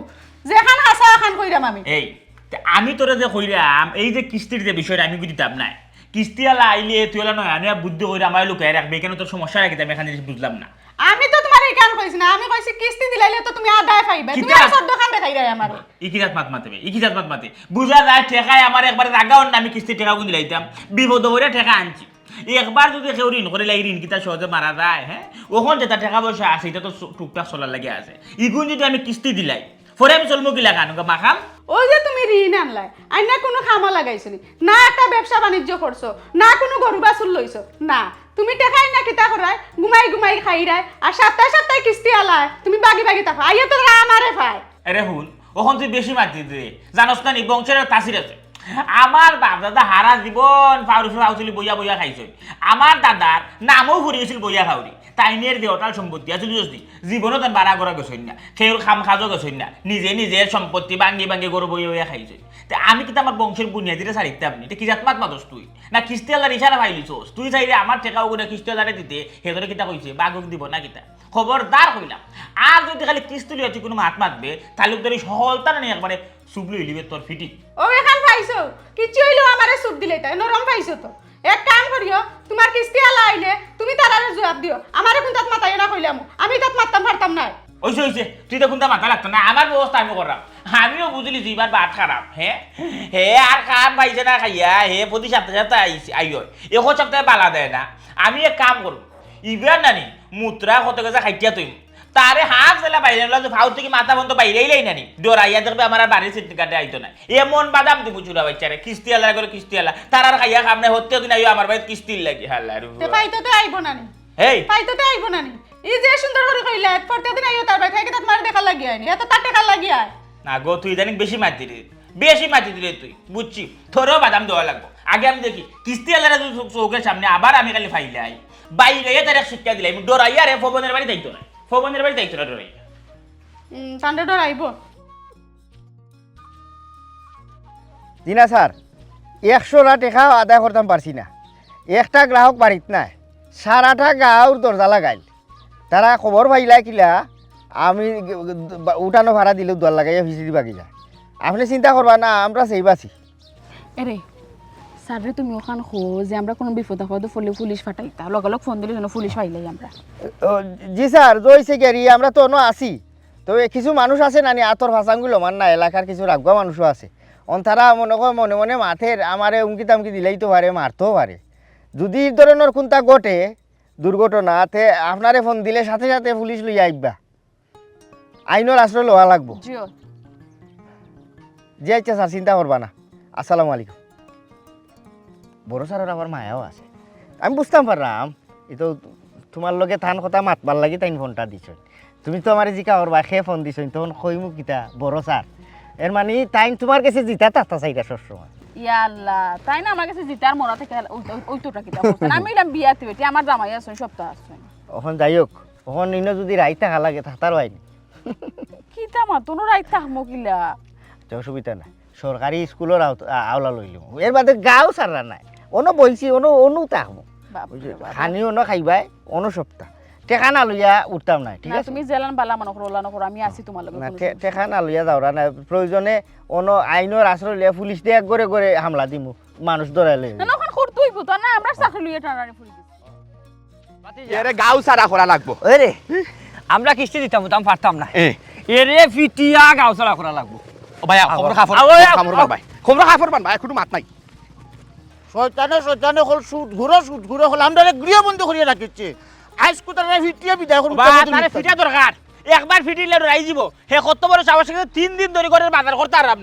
যেখান হাসা খান কইরাম আমি এই আমি তোরা যে কইরাম এই যে কিস্তির যে বিষয়টা আমি বুঝিতাম না কিস্তিওয়ালা আইলে তুই এলা নয় আনিয়া বুদ্ধি করে আমার লুকায় রাখবে কেন তোর সমস্যা রাখি আমি এখানে বুঝলাম না আমি তো তোমার এই কাম কইছি না আমি কইছি কিস্তি দিলাইলে তো তুমি আদায় পাইবে তুমি আর সব দোকান দেখাই রাই আমার ইকিরাত মাত মাতে বুঝা যায় ঠেকায় আমার একবার জাগাও না আমি কিস্তি ঠেকা গুন দিলাইতাম বিপদ হইরা ঠেকা আনছি একবার যদি কেউ ঋণ করে লাই ঋণ কিতা সহজে মারা যায় হ্যাঁ ওখান যেটা টাকা পয়সা আছে এটা তো টুকটাক চলার লাগে আছে ইগুন যদি আমি কিস্তি দিলাই পরে আমি চলবো কি লাগানো মাখাম ওই যে তুমি ঋণ আনলাই আর না কোনো খামা লাগাইছো না একটা ব্যবসা বাণিজ্য করছো না কোনো গরু বাছুর লইছো না তুমি টেকাই না কিতা করাই ঘুমাই খাই রায় আর সপ্তাহে কিস্তি আলায় তুমি বাগি থাকো আইয়া তো আমারে ভাই আরে হুন ওখান তুই বেশি মাতি দে জানোস না নি বংশের তাসির আছে আমার বাপ দাদা হারা জীবন ফাউচুলি বইয়া খাইছে আমার দাদার নামও ঘুরে গেছিল বইয়া খাওরি তাইনের দেহটাল সম্পত্তি আছে বুঝলি জীবনও তার বাড়া করা গেছেন না খেয়ে খাম খাজও গেছেন না নিজের সম্পত্তি ভাঙ্গি গরু বইয়া খাইছে তা আমি কিন্তু আমার বংশের বুনিয়াদিরে ছাড়িতে আপনি এটা কি জাত মাত মাতস তুই না কিস্তি আল্লাহর ইশারা পাইলিছোস তুই চাইলে আমার টেকাও করে কিস্তি আল্লাহরে দিতে সেদরে কিতা কইছে বাঘক দিব না কিতা খবরদার কইলাম আর যদি খালি কিস্তি লিয়ে তুই কোনো মাত মাতবে তাহলে তোর এই সহলতা নেই একবারে চুপ লইলিবে তোর ফিটি ও এখন পাইছো কিচ্ছু হইলো আমারে সুপ দিলে তাই নরম পাইছো তো এক কাম করিও তোমার কিস্তি আলা আইলে তুমি তারারে জবাব দিও আমারে কোন তাত মাতাই না কইলাম আমি তাত মারতাম পারতাম না ওইছে ওইছে তুই তো কোনটা মাথা লাগতো না আমার ব্যবস্থা আমি করলাম আমিও বুঝলি যে এবার বাদ খারাপ হ্যাঁ হে আর কাম পাইছে না খাইয়া হে প্রতি সপ্তাহে সপ্তাহে আইয় এখন সপ্তাহে বালা দেয় না আমি এক কাম করব ইবার নানি মুত্রা কত গেছে খাইটিয়া তুই তারে হাফ জেলা বাইরে ভাউ থেকে মাথা বন্ধ বাইরেই লাই নানি ডরাইয়া দেখবে আমার বাড়ির সিট কাটে আইতো না এমন বাদাম দিব চুরা বাচ্চারে কিস্তি আলা করে কিস্তি আলা তার আর খাইয়া খাম নাই হতে দিন আইও আমার বাড়িতে কিস্তির লাগি হাল্লার পাইতো তো আইবো না নি হেই পাইতো তো আইবো না নি এই যে সুন্দর করে কইলা প্রত্যেকদিন আইও তার বাড়ি থেকে তাত মার দেখা লাগি আইনি এত তার টাকা লাগি আয় না গো তুই জানি বেশি মাতি দিলে তুই বুঝছি তোরও বাদাম দেওয়া লাগবো আগে আমি দেখি কিস্তি আলারা চৌকের সামনে আবার আমি খালি ফাইলে আই বাইরে তার শিক্ষা দিলাই ডরাইয়া রে ফবনের বাড়ি দায়িত্ব নাই ফবনের বাড়ি দায়িত্ব না ডরাইয়া তান্ডে ডর আইবো জিনা স্যার 100টা টাকা আদায় করতাম পারছি না একটা গ্রাহক বাড়িত নাই সারাটা গাঁর দরজা লাগাইল তারা খবর পাইলা কিলা আমি উঠানো ভাড়া দিলেও দর লাগাইয়া ভিসিডি বাকি যায় আপনি চিন্তা করবা না আমরা সেই বাছি এরে স্যারে তুমি ওখান খো যে আমরা কোনো বিপদ আপদ ফলে পুলিশ ফাটাইতা লগালগ ফোন দিলে যেন পুলিশ পাইলাই আমরা জি স্যার জয়সে গেরি আমরা তো আছি তবে কিছু মানুষ আছে নানি আতর ভাষাগুলো মান না এলাকার কিছু রাগবা মানুষও আছে তারা মনে মনে মাথের আমারে উমকি তামকি দিলেই তো পারে মারতেও পারে যদি এই ধরনের কোনটা ঘটে দুর্ঘটনা তে আপনারে ফোন দিলে সাথে সাথে পুলিশ লইয়া আইবা আইনের আশ্রয় লওয়া লাগবো জিও জি আচ্ছা স্যার চিন্তা করবা না আসসালামু আলাইকুম বড় স্যারের আবার মায়াও আছে আমি বুঝতাম পারলাম এই তো তোমার লগে থান কথা মাতবার লাগি তাই ফোনটা দিছ তুমি তো আমার জিকা করবা খেয়ে ফোন দিছ তখন কইমু কিতা বড় স্যার এর মানে তাই তোমার কাছে জিতা তাতা চাইটা সবসময় ইয়াল্লা তাই না আমার কাছে জিতার মরা থেকে ওই তোটা কিতা বলছেন আমি এলাম বিয়াতে বেটি আমার জামাই আছেন সপ্তাহ আছেন ওখান যাই হোক ওখান ইনো যদি রাইতা খা লাগে থাকতারও আইনি কিতা মা তোনো রাইতা মকিলা অসুবিধা নাই সরকারি স্কুলের আওলা লইলাম এর বাদে গাঁও সারা নাই অনো বলছি অনু থাকবো খানি অনো খাইবাই অনো সপ্তাহ টেকা না লইয়া উঠতাম নাই ঠিক আছে তুমি জেলান বালা মনে করো ওলা নকরো আমি আছি তোমার লগে না টেকা না লইয়া যাওরা না প্রয়োজনে অনো আইনের আশ্রয় লইয়া পুলিশ দিয়ে গড়ে গড়ে হামলা দিমু মানুষ ধরাইলে না ওখান করতেই পুতো না আমরা চাকরি লইয়া টানানি ফুরি এরে গাও সারা করা লাগবো ওরে আমরা কিস্তি দিতাম তাম পারতাম না এরে ফিটিয়া গাও ছাড়া করা লাগবো ও ভাই খবর খাফর ভাই খবর খাফর বান ভাই কোনো মাত নাই শয়তানে হল সুদ ঘুরে হল আমরা গৃহবন্দী করিয়া রাখিছে আজ কোথায় ফিটিয়া বিদায় করব তারে ফিটা দরকার একবার ফিটিলে রাই যাব হে কত বড় সাহস আছে 3 দিন ধরে করে বাজার করতে আরাম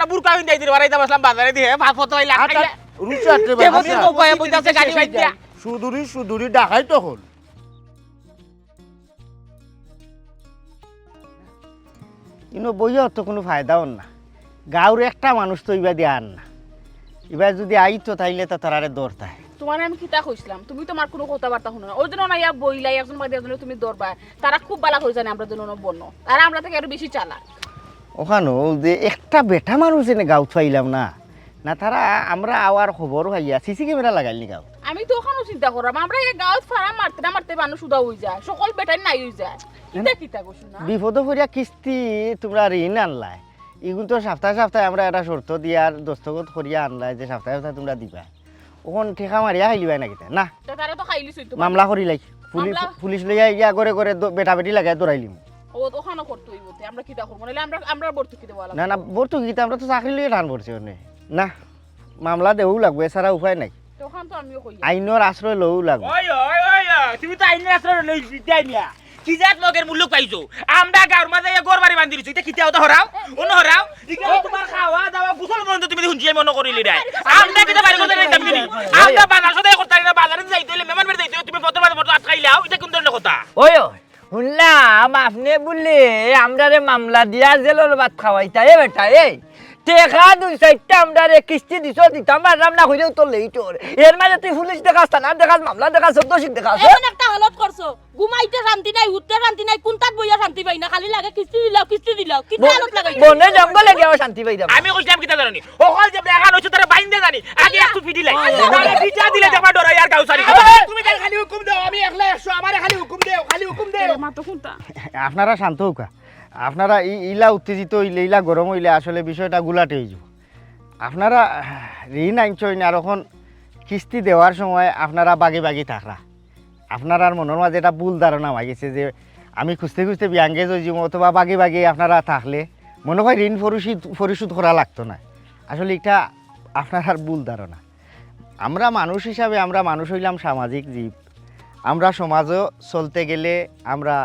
না বুরকা হইন যাই দিই বাড়াইতে বসলাম বাজারে দিয়ে ভাত ফত হইলা খাইলা রুচাতে ভাই তো কয়ে বুঝাছে গাড়ি বাইতে সুদুরি ডাকাই তো হল ইনো বইয়া তো কোনো ফায়দাও না গাঁর একটা মানুষ তো ইবা দিয়ে আন না এবার যদি আইতো তাইলে তো তারারে দৌড়তায় তোমার আমি কিতা কইছিলাম তুমি তোমার কোনো কথাবার্তা শুনো না ওই জন্য না ইয়া বইলাই একজন বাদে একজন তুমি দরবা তারা খুব বালা করে জানে আমরা জন্য বন্য আর আমরা থেকে আরো বেশি চালাক ওখানেও যে একটা বেটা মানুষ এনে গাঁত পাইলাম না না তারা আমরা আওয়ার খবর হইয়া সিসি ক্যামেরা লাগাইলি গাঁত আমি তো ওখানেও চিন্তা করলাম আমরা এই গাঁত ফাড়া মারতে না মারতে মানুষ উদা হয়ে যায় সকল বেটাই নাই হয়ে যায় কিতা কিতা কইছো না বিপদ করিয়া কিস্তি তোমরা ঋণ আনলাই এগুলো তো সপ্তাহে সপ্তাহে আমরা একটা শর্ত দিয়ে আর দস্তখত করিয়া আনলাই যে সপ্তাহে সপ্তাহে তোমরা দিবা ওখান ঠেকা মারিয়া খাইলিবাই না কিতা না তারা তো খাইলিছই তো মামলা করিলাই পুলিশ লইয়া ইয়া করে করে বেটা বেটি লাগাই দৌড়াইলিম ও ওখানে করতে হইব আমরা কিতা করব নালে আমরা ভর্তুকি দেব না না ভর্তুকি কিতা আমরা তো চাকরি লইয়া টান পড়ছি ওনে না মামলা দেও লাগবে এছাড়া উপায় নাই তখন তো আমিও কই আইনের আশ্রয় লও লাগবে ওই তুমি তো আইনের আশ্রয় লই দিতাই মিয়া কি জাত লগের মূল্য পাইছো আমরা গাঁর মাঝে গড় বাড়ি বান্ধি দিছো এটা কিতাও তো হরাও অন্য হরাও ইকে তোমার খাওয়া দাওয়া বুঝল মন তো তুমি হুঁজিয়ে মন করিলি রে আমরা কিতা বাড়ি করতে যাইতাম কি আমরা বাজার সদাই করতে না বাজারে যাইতে হইলে মেহমান বাড়ি যাইতে তুমি পত্র বাজার আটকাইলাও এটা কোন ধরনের কথা ওই শুনলাম আপনি বললে আমরা রে মামলা দিয়া জেলের ভাত খাওয়াইতা এ বেটা এই টেকা 2-4টা আমরা রে কিস্তি দিছ দিতাম পারলাম না হইলেও তো লেই তোর এর মাঝে তুই পুলিশ দেখাস না দেখাস মামলা দেখাস দোষী দেখাস এমন একটা হালত করছো ঘুমাইতে শান্তি নাই উঠতে শান্তি নাই কোনটাত বইয়া শান্তি পাই না খালি লাগে কিস্তি দিলাও কি হালত লাগাই বনে জঙ্গলে গিয়ে শান্তি পাই যাবে আমি কইছিলাম কিতা জানি ওখাল যে ব্যাগান হইছে তারা বাইন্দে জানি আগে একটু ফিডি লাই তাহলে ফিটা দিলে দেখবা ডরাই আর গাউসারি তুমি খালি হুকুম দাও আমি একলা 100 আমারে খালি হুকুম দেও মা তো কোনটা আপনারা শান্ত হোক আপনারা ইলা উত্তেজিত হইলে ইলা গরম হইলে আসলে বিষয়টা গুলাটে হয়ে যাব। আপনারা ঋণ আনছেন আর এখন কিস্তি দেওয়ার সময় আপনারা বাগি বাগি থাকরা। আপনার মনের মাঝে এটা ভুল ধারণা হয়ে গেছে যে আমি খুঁজতে খুঁজতে বিয়াঙ্গেজ হয়ে যাব অথবা বাগি বাগি আপনারা থাকলে মনে হয় ঋণ পরিশোধ করা লাগতো না। আসলে এটা আপনার ভুল ধারণা। আমরা মানুষ হিসাবে আমরা মানুষ হইলাম সামাজিক জীব। আমরা সমাজও চলতে গেলে আমরা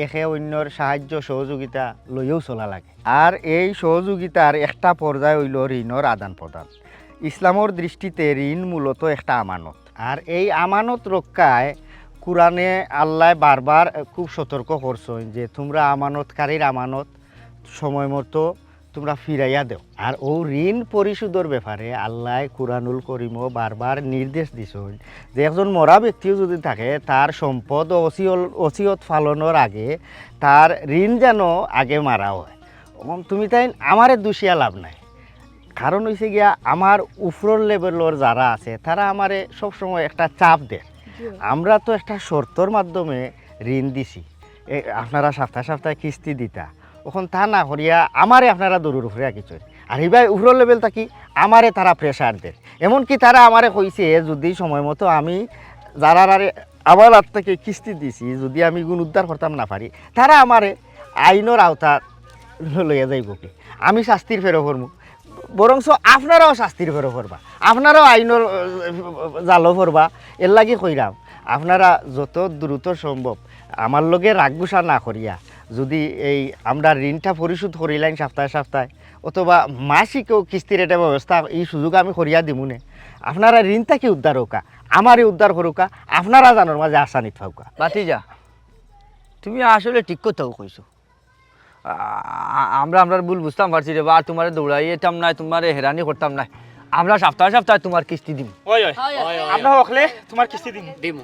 একে অন্যর সাহায্য সহযোগিতা লইও চলা লাগে। আর এই সহযোগিতার একটা পর্যায় হইল ঋণর আদান প্রদান। ইসলামর দৃষ্টিতে ঋণ মূলত একটা আমানত। আর এই আমানত রক্ষায় কোরআনে আল্লাহ বারবার খুব সতর্ক করছেন যে তোমরা আমানতকারীর আমানত সময় মতো তোমরা ফিরাইয়া দেও। আর ও ঋণ পরিশোধের ব্যাপারে আল্লাহ কুরআনুল করিমও বারবার নির্দেশ দিছেন যে একজন মরা ব্যক্তিও যদি থাকে তার সম্পদ ও ওসিয়ত পালনের আগে তার ঋণ যেন আগে মারা হয়। তুমি তাই আমারে দোষিয়া লাভ নাই। কারণ হয়েছে গিয়া আমার উপরের লেভেলের যারা আছে তারা আমারে সবসময় একটা চাপ দেয়। আমরা তো একটা শর্তর মাধ্যমে ঋণ দিছি, আপনারা সপ্তাহে সপ্তাহে কিস্তি দিতা, ওখান তা না করিয়া আমারে আপনারা দূরের উপরে কিছু আর এইবার উপরের লেভেলটা কি আমারে তারা প্রেশার দেয়। এমনকি তারা আমারে কইছে যদি সময় মতো আমি যারা আমার হাত থেকে কিস্তি দিছি যদি আমি গুণ উদ্ধার করতাম না পারি তারা আমারে আইনের আওতা লইয়া যাইব কি, আমি শাস্তির ফেরো করবো, বরংস আপনারাও শাস্তির ফেরো করবা, আপনারাও আইনের জালও করবা। এর লাগি কইরাম আপনারা যত দ্রুত সম্ভব আমার লগে রাগগুসা না করিয়া যদি এই আমরা ঋণটা পরিশোধ করিলাম সপ্তাহে সপ্তাহে অথবা মাসিকও কিস্তির একটা ব্যবস্থা এই সুযোগ আমি করিয়া দিমুনে, আপনারা ঋণটাকে উদ্ধার হোকা, আমারই উদ্ধার করুকা, আপনারা জানোর মাঝে আসানিত হোকা। বাতিজা তুমি আসলে ঠিক কথাও কইছো। আমরা ভুল বুঝতাম পারছি রে বা তোমার দৌড়াই এতাম না, তোমার হেরানি করতাম না। আমরা সপ্তাহে সপ্তাহে তোমার কিস্তি দিব। ওই ওই আমরা হকলে তোমার কিস্তি দিমু।